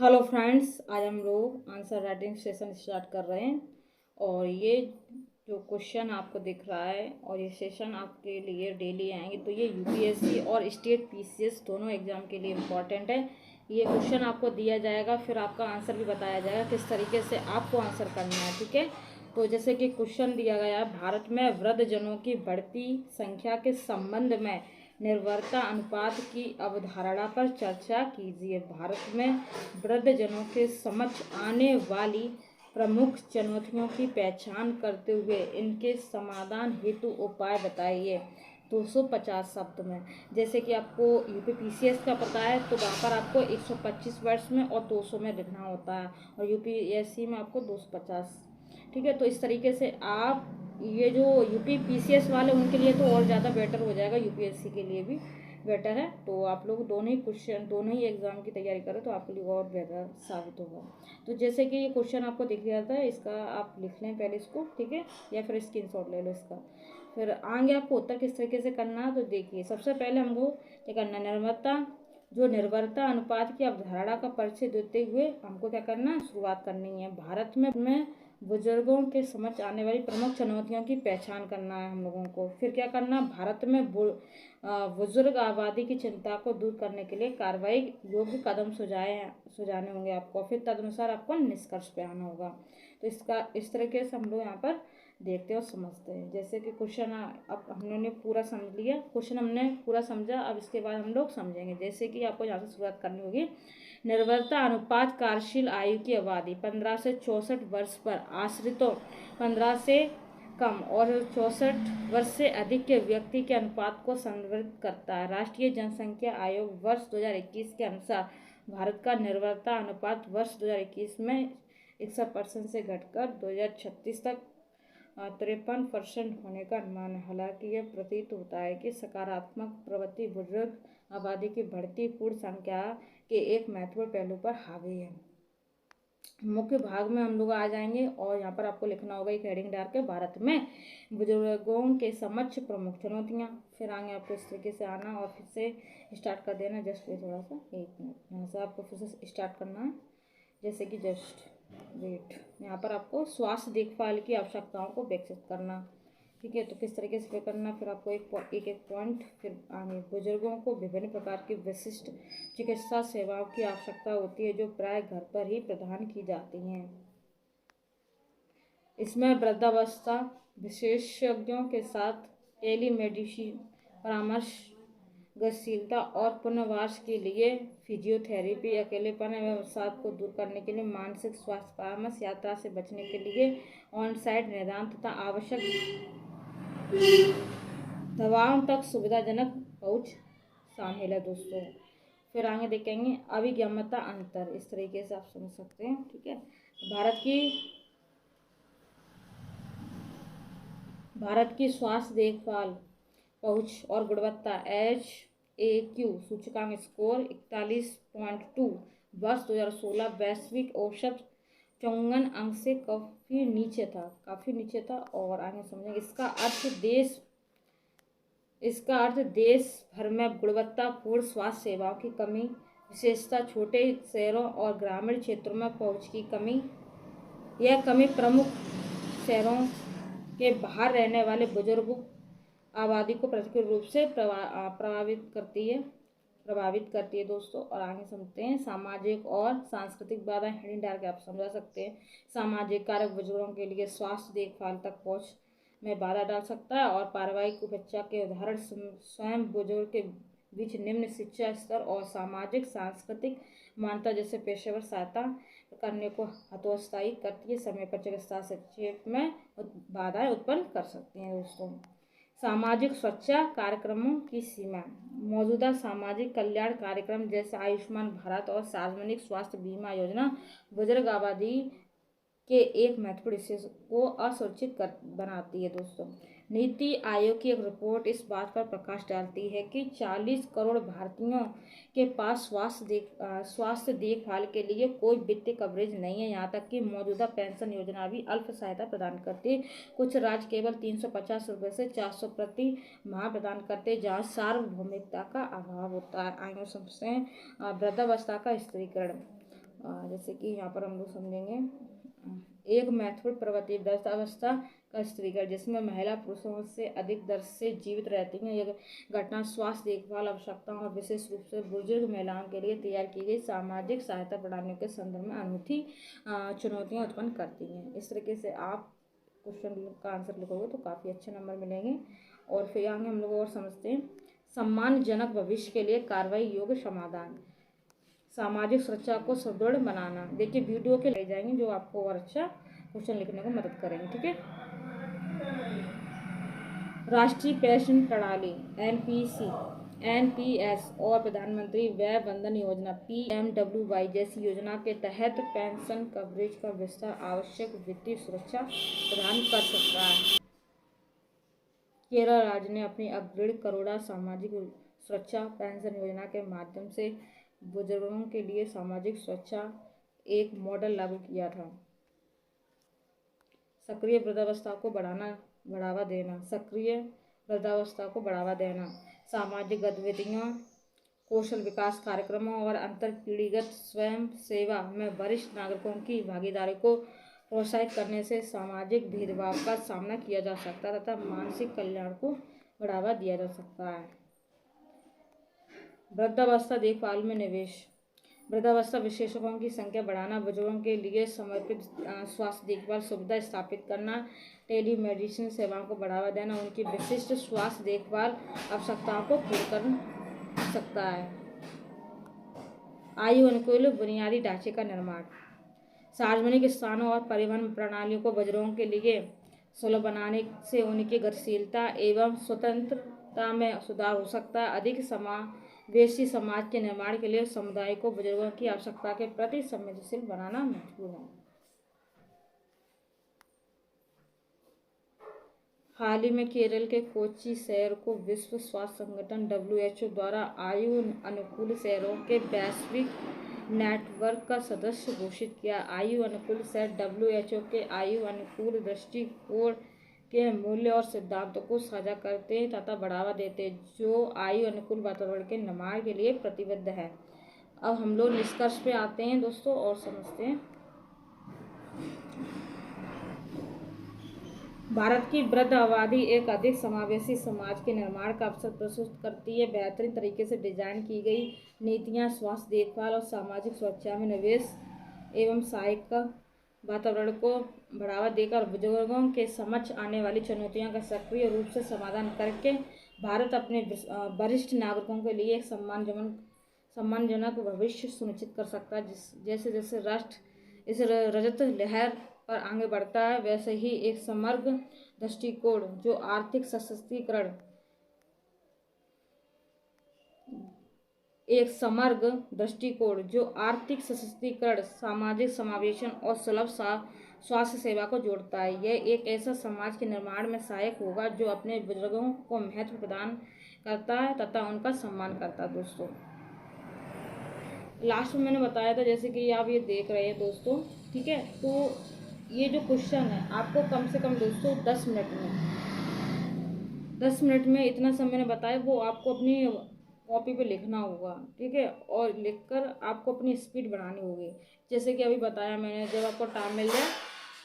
Hello friends, आज हम लोग आंसर राइटिंग सेशन स्टार्ट कर रहे हैं। और ये जो क्वेश्चन आपको दिख रहा है और ये सेशन आपके लिए डेली आएंगे, तो ये यूपीएससी और स्टेट पीसीएस दोनों एग्जाम के लिए इम्पॉर्टेंट है। ये क्वेश्चन आपको दिया जाएगा, फिर आपका आंसर भी बताया जाएगा किस तरीके से आपको आंसर करना है। ठीक है, तो जैसे कि क्वेश्चन दिया गया है, भारत में वृद्धजनों की बढ़ती संख्या के संबंध में निर्भरता अनुपात की अवधारणा पर चर्चा कीजिए। भारत में वृद्धजनों के समक्ष आने वाली प्रमुख चुनौतियों की पहचान करते हुए इनके समाधान हेतु उपाय बताइए। 250 शब्द में। जैसे कि आपको यूपीपीसीएस का पता है, तो वहाँ पर आपको 125 वर्ड्स में और 200 में लिखना होता है, और यूपीएससी में आपको 250। ठीक है, तो इस तरीके से आप ये जो यूपीपीसीएस वाले उनके लिए तो और ज़्यादा बेटर हो जाएगा, यूपीएससी के लिए भी बेटर है। तो आप लोग दोनों ही क्वेश्चन, दोनों ही एग्जाम की तैयारी करें तो आपके लिए और बेहतर साबित होगा। तो जैसे कि ये क्वेश्चन आपको दिख रहा था, इसका आप लिख लें पहले इसको, ठीक है, या फिर स्क्रीनशॉट ले लो इसका। फिर आगे आपको उत्तर किस तरीके से करना है, तो देखिए सबसे पहले हमको क्या करना है, निर्भरता अनुपात की अवधारणा का परिचय देते हुए हमको क्या करना है, शुरुआत करनी है। भारत में बुजुर्गों के समझ आने वाली प्रमुख चुनौतियों की पहचान करना है हम लोगों को। फिर क्या करना, भारत में बुजुर्ग आबादी की चिंता को दूर करने के लिए कार्रवाई योग्य कदम सुझाने होंगे आपको। फिर तदनुसार आपको निष्कर्ष पे आना होगा। तो इसका इस तरीके से हम लोग यहाँ पर देखते और समझते हैं। जैसे कि क्वेश्चन अब हमने पूरा समझ लिया, क्वेश्चन हमने पूरा समझा, अब इसके बाद हम लोग समझेंगे। जैसे कि आपको यहाँ से शुरुआत करनी होगी। निर्भरता अनुपात कार्यशील आयु की आबादी 15 से 64 वर्ष पर आश्रितों 15 से कम और 64 वर्ष से अधिक के व्यक्ति के अनुपात को संदर्भित करता है। राष्ट्रीय जनसंख्या आयोग वर्ष 2021 के अनुसार भारत का निर्भरता अनुपात वर्ष 2021 में 61% से घटकर 2036 तक 53% होने का अनुमान है। हालांकि यह प्रतीत होता है कि सकारात्मक प्रवृत्ति बुजुर्ग आबादी की बढ़ती पूर्ण संख्या के एक महत्वपूर्ण पहलू पर हावी है। मुख्य भाग में हम लोग आ जाएंगे और यहाँ पर आपको लिखना होगा एक हेडिंग डाल के, भारत में बुजुर्गों के समक्ष प्रमुख चुनौतियाँ। फिर आगे आपको इस तरीके से आना और फिर से स्टार्ट कर देना। जस्ट ये थोड़ा सा 1 मिनट यहाँ से आपको फिर से स्टार्ट करना है। जैसे कि जस्ट वेट, यहाँ पर आपको स्वास्थ्य देखभाल की आवश्यकताओं को विकसित करना। ठीक है, तो किस तरीके से करना, फिर आपको एक पॉइंट। फिर आगे बुजुर्गों को विभिन्न प्रकार की विशिष्ट चिकित्सा सेवाओं की आवश्यकता होती है जो प्राय घर पर ही प्रदान की जाती हैं। इसमें वृद्धावस्था विशेषज्ञों के साथ टेलीमेडिसिन परामर्श, गतिशीलता और पुनर्वास के लिए फिजियोथेरेपी, अकेलेपन एवं अवसाद को दूर करने के लिए मानसिक स्वास्थ्य परामर्श, यात्रा से बचने के लिए ऑन साइट निदान तथा आवश्यक दवाओं तक सुविधाजनक पहुंच शामिल है दोस्तों। फिर आगे देखेंगे अभिगम्यता अंतर, इस तरीके से आप समझ सकते हैं। ठीक है, भारत की स्वास्थ्य देखभाल पहुंच और गुणवत्ता HAQ सूचकांक स्कोर 41.2 वर्ष 2016 वैश्विक औसत 54 अंक से काफ़ी नीचे था। और आगे समझेंगे इसका अर्थ देश भर में गुणवत्तापूर्ण स्वास्थ्य सेवाओं की कमी, विशेषतः छोटे शहरों और ग्रामीण क्षेत्रों में पहुंच की कमी। यह कमी प्रमुख शहरों के बाहर रहने वाले बुजुर्ग आबादी को प्रतिकूल रूप से प्रभावित करती है दोस्तों। और आगे समझते हैं सामाजिक और सांस्कृतिक बाधाएं, हेडिंग डाल के आप समझा सकते हैं। सामाजिक कारक बुजुर्गों के लिए स्वास्थ्य देखभाल तक पहुंच में बाधा डाल सकता है, और पारिवारिक उपेक्षा के उदाहरण स्वयं बुजुर्ग के बीच निम्न शिक्षा स्तर और सामाजिक सांस्कृतिक मान्यता जैसे पेशेवर सहायता करने को हतोत्साही करती है। समय पर चिकित्सा हस्तक्षेप में बाधाएं उत्पन्न कर सकती हैं दोस्तों। सामाजिक सुरक्षा कार्यक्रमों की सीमा, मौजूदा सामाजिक कल्याण कार्यक्रम जैसे आयुष्मान भारत और सार्वजनिक स्वास्थ्य बीमा योजना बुजुर्ग आबादी के एक महत्वपूर्ण हिस्से को असुरक्षित बनाती है दोस्तों। नीति आयोग की एक रिपोर्ट इस बात पर प्रकाश डालती है कि 40 करोड़ भारतीयों के पास स्वास्थ्य देखभाल के लिए कोई वित्तीय कवरेज नहीं है। यहाँ तक कि मौजूदा पेंशन योजना भी अल्प सहायता प्रदान करती है। कुछ राज्य केवल 350 रुपये से 400 प्रति माह प्रदान करते हैं, जहाँ सार्वभौमिकता का अभाव होता है। आगे समझते हैं वृद्धावस्था का स्थिरीकरण। जैसे कि यहाँ पर हम लोग समझेंगे एक महत्वपूर्ण पर्वतीय वृद्धावस्था का स्त्रीकरण जिसमें महिला पुरुषों से अधिक दर से जीवित रहती हैं। यह घटना स्वास्थ्य देखभाल आवश्यकताओं और विशेष रूप से बुजुर्ग महिलाओं के लिए तैयार की गई सामाजिक सहायता प्रणालियों के संदर्भ में अनूठी चुनौतियां उत्पन्न करती हैं। इस तरीके से आप क्वेश्चन का आंसर लिखोगे तो काफ़ी अच्छे नंबर मिलेंगे। और फिर आगे हम लोग और समझते हैं सम्मानजनक भविष्य के लिए कार्रवाई योग्य समाधान, सामाजिक सुरक्षा को सुदृढ़ बनाना। देखिए वीडियो के ले जाएंगे जो आपको और अच्छा क्वेश्चन लिखने को मदद करेंगे। ठीक है, राष्ट्रीय पेंशन प्रणाली एनपीएस और प्रधानमंत्री वय वंदन योजना पीएमडब्ल्यूवाई जैसी योजना के तहत पेंशन कवरेज का विस्तार आवश्यक वित्तीय सुरक्षा प्रदान कर सकता है। केरल राज्य ने अपनी अपग्रेड करोड़ा सामाजिक सुरक्षा पेंशन योजना के माध्यम से बुजुर्गों के लिए सामाजिक सुरक्षा एक मॉडल लागू किया था। सक्रिय वृद्धावस्था को बढ़ावा देना, सामाजिक गतिविधियों, कौशल विकास कार्यक्रमों और अंतर पीढ़ीगत स्वयं सेवा में वरिष्ठ नागरिकों की भागीदारी को प्रोत्साहित करने से सामाजिक भेदभाव का सामना किया जा सकता है तथा मानसिक कल्याण को बढ़ावा दिया जा सकता है। वृद्धावस्था देखभाल में निवेश, वृद्धावस्था विशेषज्ञों की संख्या बढ़ाना, बुजुर्गों के लिए समर्पित स्वास्थ्य देखभाल सुविधा स्थापित करना, टेलीमेडिसिन सेवाओं को बढ़ावा देना उनकी विशिष्ट स्वास्थ्य देखभाल आवश्यकताओं को पूरा कर सकता है। आयु अनुकूल बुनियादी ढांचे का निर्माण, सार्वजनिक स्थानों और परिवहन प्रणालियों को बुजुर्गों के लिए सुलभ बनाने से उनकी गतिशीलता एवं स्वतंत्रता में सुधार हो सकता है। अधिक समावेशी समाज के निर्माण के लिए समुदाय को बुजुर्गों की आवश्यकता के प्रति संवेदनशील बनाना महत्वपूर्ण है। हाल ही में केरल के कोच्चि शहर को विश्व स्वास्थ्य संगठन WHO द्वारा आयु अनुकूल शहरों के वैश्विक नेटवर्क का सदस्य घोषित किया। आयु अनुकूल शहर WHO के आयु अनुकूल दृष्टिकोण के मूल्य और सिद्धांतों को साझा करते हैं तथा बढ़ावा देते हैं जो आयु अनुकूल वातावरण के निर्माण के लिए प्रतिबद्ध है। अब हम लोग निष्कर्ष पे आते हैं दोस्तों और समझते हैं। भारत की वृद्ध आबादी एक अधिक समावेशी समाज के निर्माण का अवसर प्रस्तुत करती है। बेहतरीन तरीके से डिजाइन की गई नीतियां स्वास्थ्य देखभाल और सामाजिक सुरक्षा में निवेश एवं सहायक वातावरण को बढ़ावा देकर बुजुर्गों के समक्ष आने वाली चुनौतियों का सक्रिय रूप से समाधान करके भारत अपने वरिष्ठ नागरिकों के लिए एक सम्मानजनक भविष्य सुनिश्चित कर सकता है। जैसे जैसे राष्ट्र इस रजत लहर पर आगे बढ़ता है वैसे ही एक समग्र दृष्टिकोण जो आर्थिक सशक्तिकरण, सामाजिक समावेशन और सुलभ स्वास्थ्य सेवा को जोड़ता है। यह एक ऐसा समाज के निर्माण में सहायक होगा जो अपने बुजुर्गों को महत्व प्रदान करता है तथा उनका सम्मान करता है। दोस्तों लास्ट में मैंने बताया था जैसे कि आप ये देख रहे हैं दोस्तों, ठीक है, तो ये जो क्वेश्चन है आपको कम से कम दोस्तों 10 मिनट में इतना समय मैंने बताया वो आपको अपनी कॉपी पे लिखना होगा। ठीक है, और लिखकर आपको अपनी स्पीड बढ़ानी होगी। जैसे कि अभी बताया मैंने, जब आपको टाइम मिल जाए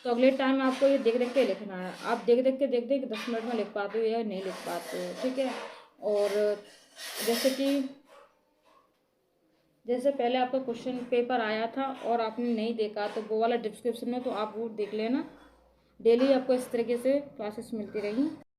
तो अगले टाइम में आपको ये देख देख के लिखना है। आप देख देख के देखते हैं कि 10 मिनट में लिख पाते हो या नहीं लिख पाते हो। ठीक है, और जैसे पहले आपका क्वेश्चन पेपर आया था और आपने नहीं देखा तो वो वाला डिस्क्रिप्शन में तो आप वो देख लेना। डेली आपको इस तरीके से क्लासेस मिलती रहेंगी।